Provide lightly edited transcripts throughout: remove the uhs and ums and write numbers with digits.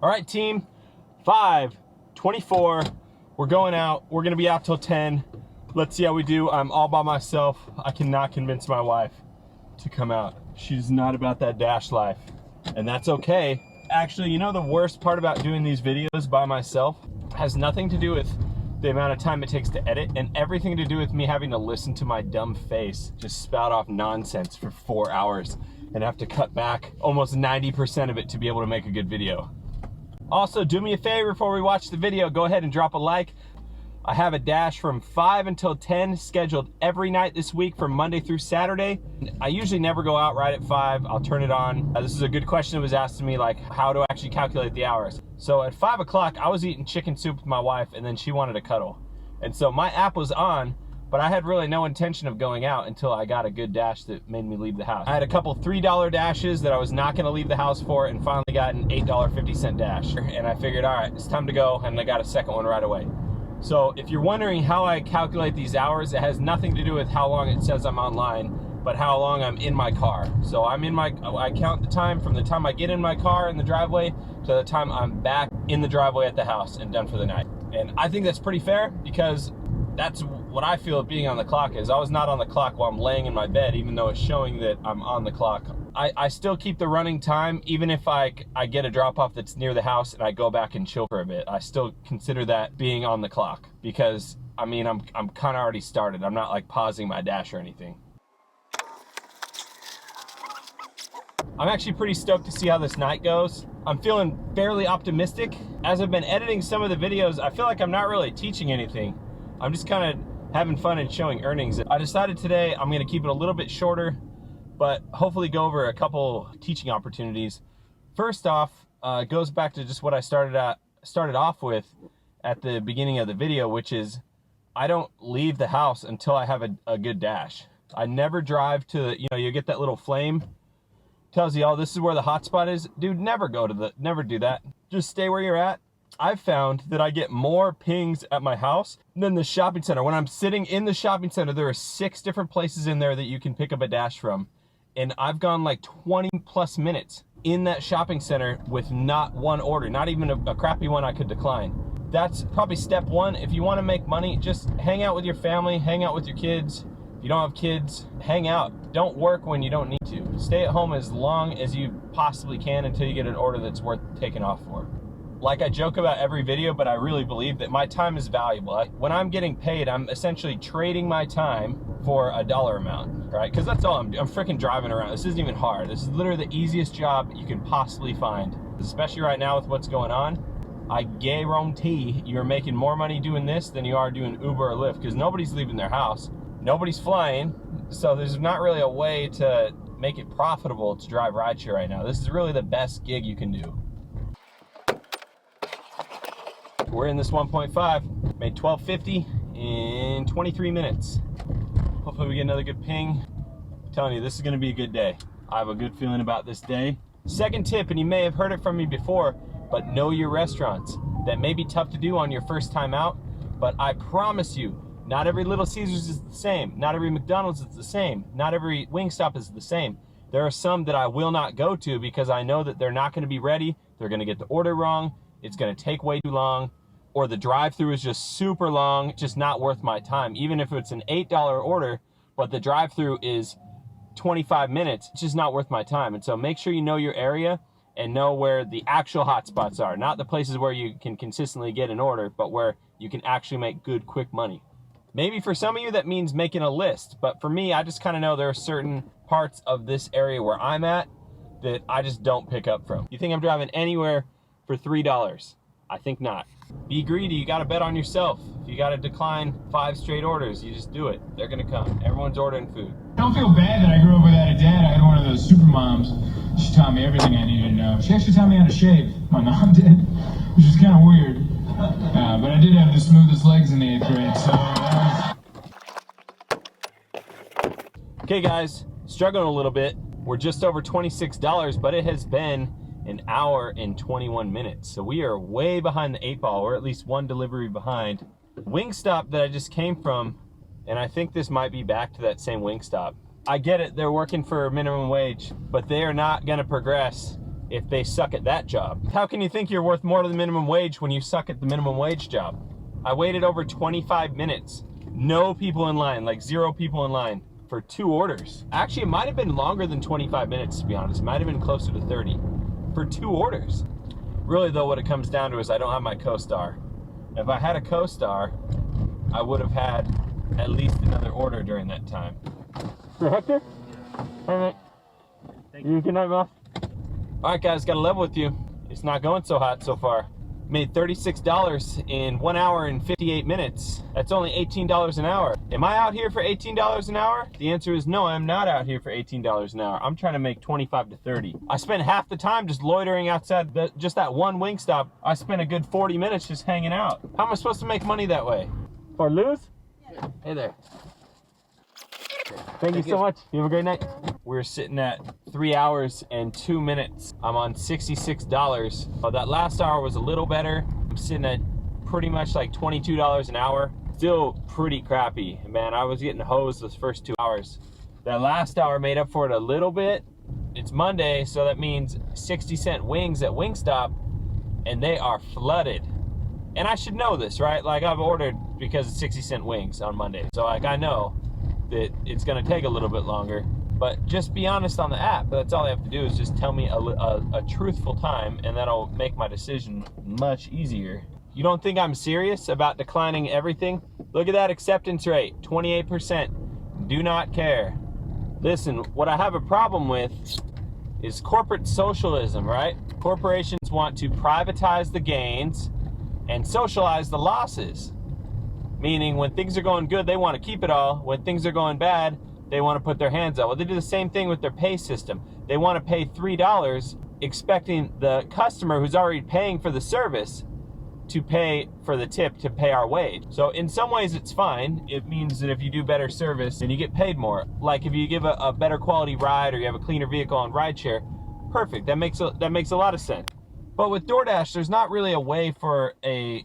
All right, team, 5:24. We're going out. We're gonna be out till 10. Let's see how we do. I'm all by myself. I cannot convince my wife to come out. She's not about that dash life, and that's okay. Actually, you know, the worst part about doing these videos by myself has nothing to do with the amount of time it takes to edit and everything to do with me having to listen to my dumb face just spout off nonsense for 4 hours and have to cut back almost 90% of it to be able to make a good video. Also, do me a favor before we watch the video, go ahead and drop a like. I have a dash from 5 until 10 scheduled every night this week from Monday through Saturday. I usually never go out right at 5. I'll turn it on. This is a good question that was asked to me, like how to actually calculate the hours. So at 5 o'clock, I was eating chicken soup with my wife and then she wanted to cuddle. And so my app was on, but I had really no intention of going out until I got a good dash that made me leave the house. I had a couple $3 dashes that I was not gonna leave the house for and finally got an $8.50 dash. And I figured, all right, it's time to go, and I got a second one right away. So if you're wondering how I calculate these hours, it has nothing to do with how long it says I'm online, but how long I'm in my car. So I count the time from the time I get in my car in the driveway to the time I'm back in the driveway at the house and done for the night. And I think that's pretty fair because that's what I feel being on the clock is. I was not on the clock while I'm laying in my bed, even though it's showing that I'm on the clock. I still keep the running time, even if I get a drop off that's near the house and I go back and chill for a bit. I still consider that being on the clock because I mean, I'm kind of already started. I'm not like pausing my dash or anything. I'm actually pretty stoked to see how this night goes. I'm feeling fairly optimistic. As I've been editing some of the videos, I feel like I'm not really teaching anything. I'm just kind of having fun and showing earnings. I decided today I'm gonna keep it a little bit shorter, but hopefully go over a couple teaching opportunities. First off, it goes back to just what I started off with at the beginning of the video, which is I don't leave the house until I have a good dash. I never drive to, you know, you get that little flame, tells you, oh, this is where the hotspot is. Dude, never do that. Just stay where you're at. I've found that I get more pings at my house than the shopping center. When I'm sitting in the shopping center, there are 6 different places in there that you can pick up a dash from. And I've gone like 20 plus minutes in that shopping center with not one order, not even a crappy one I could decline. That's probably step one. If you want to make money, just hang out with your family, hang out with your kids. If you don't have kids, hang out. Don't work when you don't need to. Stay at home as long as you possibly can until you get an order that's worth taking off for. Like I joke about every video, but I really believe that my time is valuable. When I'm getting paid, I'm essentially trading my time for a dollar amount, right? Because that's all I'm freaking driving around. This isn't even hard. This is literally the easiest job you can possibly find, especially right now with what's going on. I guarantee you're making more money doing this than you are doing Uber or Lyft because nobody's leaving their house. Nobody's flying. So there's not really a way to make it profitable to drive rideshare right now. This is really the best gig you can do. We're in this 1.5, made $12.50 in 23 minutes. Hopefully we get another good ping. I'm telling you, this is gonna be a good day. I have a good feeling about this day. Second tip, and you may have heard it from me before, but know your restaurants. That may be tough to do on your first time out, but I promise you, not every Little Caesars is the same. Not every McDonald's is the same. Not every Wingstop is the same. There are some that I will not go to because I know that they're not gonna be ready. They're gonna get the order wrong. It's gonna take way too long. Or the drive-through is just super long, just not worth my time. Even if it's an $8 order, but the drive-through is 25 minutes, it's just not worth my time. And so make sure you know your area and know where the actual hotspots are. Not the places where you can consistently get an order, but where you can actually make good, quick money. Maybe for some of you that means making a list, but for me, I just kind of know there are certain parts of this area where I'm at that I just don't pick up from. You think I'm driving anywhere for $3? I think not. Be greedy, you gotta bet on yourself. If you gotta decline 5 straight orders, you just do it. They're gonna come. Everyone's ordering food. I don't feel bad that I grew up without a dad. I had one of those super moms. She taught me everything I needed to know. She actually taught me how to shave. My mom did, which was kind of weird. But I did have the smoothest legs in the 8th grade, so... Okay guys, struggling a little bit. We're just over $26, but it has been an hour and 21 minutes. So we are way behind the 8 ball, or at least one delivery behind. Wingstop that I just came from, and I think this might be back to that same Wingstop. I get it, they're working for minimum wage, but they are not gonna progress if they suck at that job. How can you think you're worth more to the minimum wage when you suck at the minimum wage job? I waited over 25 minutes. No people in line, like 0 people in line for 2 orders. Actually, it might have been longer than 25 minutes, to be honest. It might have been closer to 30 for 2 orders. Really though, what it comes down to is I don't have my co-star. If I had a co-star, I would have had at least another order during that time. For Hector? All right. Thank you. Good night, boss. All right, guys, gotta level with you. It's not going so hot so far. Made $36 in 1 hour and 58 minutes. That's only $18 an hour. Am I out here for $18 an hour? The answer is no, I'm not out here for $18 an hour. I'm trying to make 25 to 30. I spent half the time just loitering outside just that one wing stop. I spent a good 40 minutes just hanging out. How am I supposed to make money that way? Or lose? Yeah. Hey there. Thank you so much. You have a great night. We're sitting at 3 hours and 2 minutes. I'm on $66. That last hour was a little better. I'm sitting at pretty much like $22 an hour. Still pretty crappy. Man, I was getting hosed those first 2 hours. That last hour made up for it a little bit. It's Monday, so that means 60-cent wings at Wingstop, and they are flooded. And I should know this, right? Like, I've ordered because it's 60-cent wings on Monday. So like, I know that it's gonna take a little bit longer, but just be honest on the app. That's all they have to do is just tell me a truthful time, and that'll make my decision much easier. You don't think I'm serious about declining everything? Look at that acceptance rate, 28%. Do not care. Listen, what I have a problem with is corporate socialism, right? Corporations want to privatize the gains and socialize the losses. Meaning when things are going good, they want to keep it all. When things are going bad, they want to put their hands out. Well, they do the same thing with their pay system. They want to pay $3, expecting the customer who's already paying for the service to pay for the tip to pay our wage. So in some ways it's fine. It means that if you do better service, then you get paid more. Like if you give a better quality ride, or you have a cleaner vehicle on rideshare, perfect. That makes a lot of sense. But with DoorDash, there's not really a way for a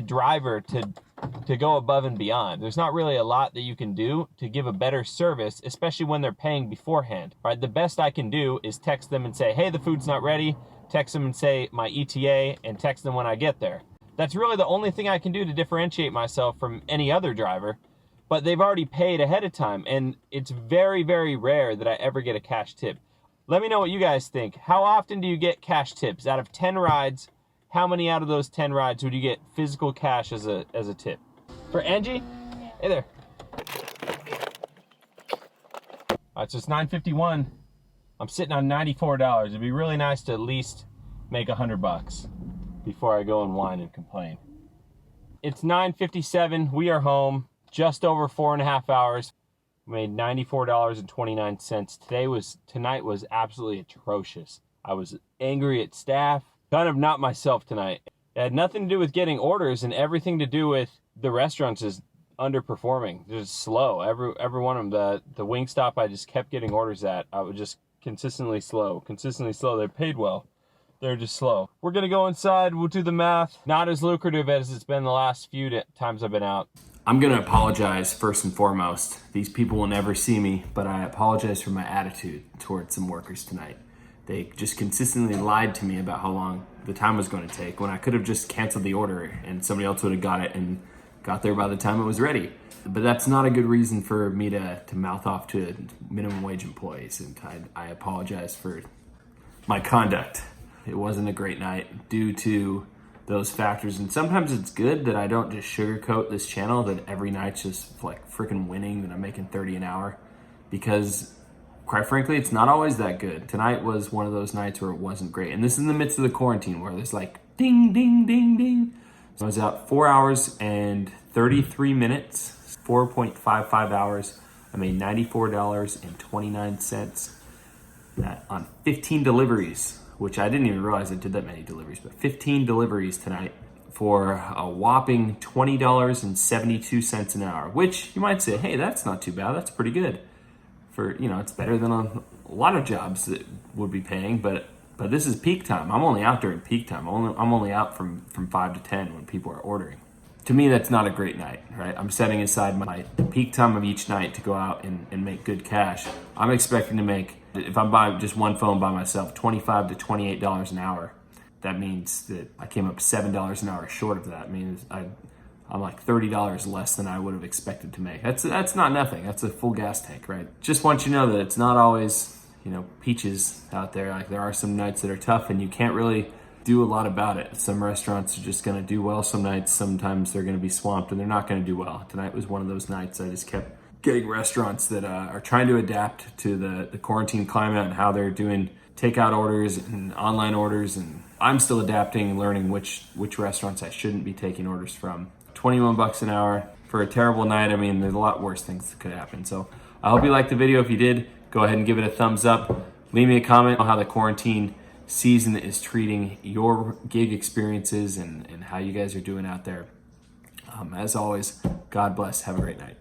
driver to go above and beyond. There's not really a lot that you can do to give a better service, especially when they're paying beforehand, right? The best I can do is text them and say, hey, the food's not ready. Text them and say my ETA, and text them when I get there. That's really the only thing I can do to differentiate myself from any other driver, but they've already paid ahead of time, and it's very, very rare that I ever get a cash tip. Let me know what you guys think. How often do you get cash tips? Out of 10 rides, how many out of those 10 rides would you get physical cash as a tip? For Angie? Hey there. All right, so it's $9.51. I'm sitting on $94. It'd be really nice to at least make $100 before I go and whine and complain. It's $9.57. We are home. Just over 4.5 hours. Made $94.29. Tonight was absolutely atrocious. I was angry at staff. Kind of not myself tonight. It had nothing to do with getting orders and everything to do with the restaurants is underperforming. They're just slow. Every one of them. The Wingstop I just kept getting orders at, I was just consistently slow. They're paid well. They're just slow. We're gonna go inside. We'll do the math. Not as lucrative as it's been the last few times I've been out. I'm gonna apologize first and foremost. These people will never see me, but I apologize for my attitude towards some workers tonight. They just consistently lied to me about how long the time was going to take, when I could have just canceled the order and somebody else would have got it and got there by the time it was ready. But that's not a good reason for me to mouth off to minimum wage employees, and I apologize for my conduct. It wasn't a great night due to those factors, and sometimes it's good that I don't just sugarcoat this channel, that every night's just like freaking winning, that I'm making 30 an hour, because quite frankly, it's not always that good. Tonight was one of those nights where it wasn't great, and this is in the midst of the quarantine where there's like ding, ding, ding, ding. So I was out 4 hours and 33 minutes, 4.55 hours. I made $94.29 on 15 deliveries, which I didn't even realize I did that many deliveries, but 15 deliveries tonight for a whopping $20.72 an hour, which you might say, hey, that's not too bad. That's pretty good. For, it's better than a lot of jobs that would be paying, but this is peak time. I'm only out during peak time. I'm only out from 5 to 10 when people are ordering. To me, that's not a great night, right? I'm setting aside the peak time of each night to go out and make good cash. I'm expecting to make If I'm buying just one phone by myself, $25 to $28 an hour. That means that I came up $7 an hour short of that. I mean, I'm like $30 less than I would have expected to make. That's not nothing. That's a full gas tank, right? Just want you to know that it's not always, peaches out there. Like, there are some nights that are tough and you can't really do a lot about it. Some restaurants are just gonna do well some nights. Sometimes they're gonna be swamped and they're not gonna do well. Tonight was one of those nights. I just kept getting restaurants that are trying to adapt to the quarantine climate and how they're doing takeout orders and online orders, and I'm still adapting and learning which restaurants I shouldn't be taking orders from. 21 bucks an hour for a terrible night. I mean, there's a lot worse things that could happen. So I hope you liked the video. If you did, go ahead and give it a thumbs up. Leave me a comment on how the quarantine season is treating your gig experiences and how you guys are doing out there. As always, God bless. Have a great night.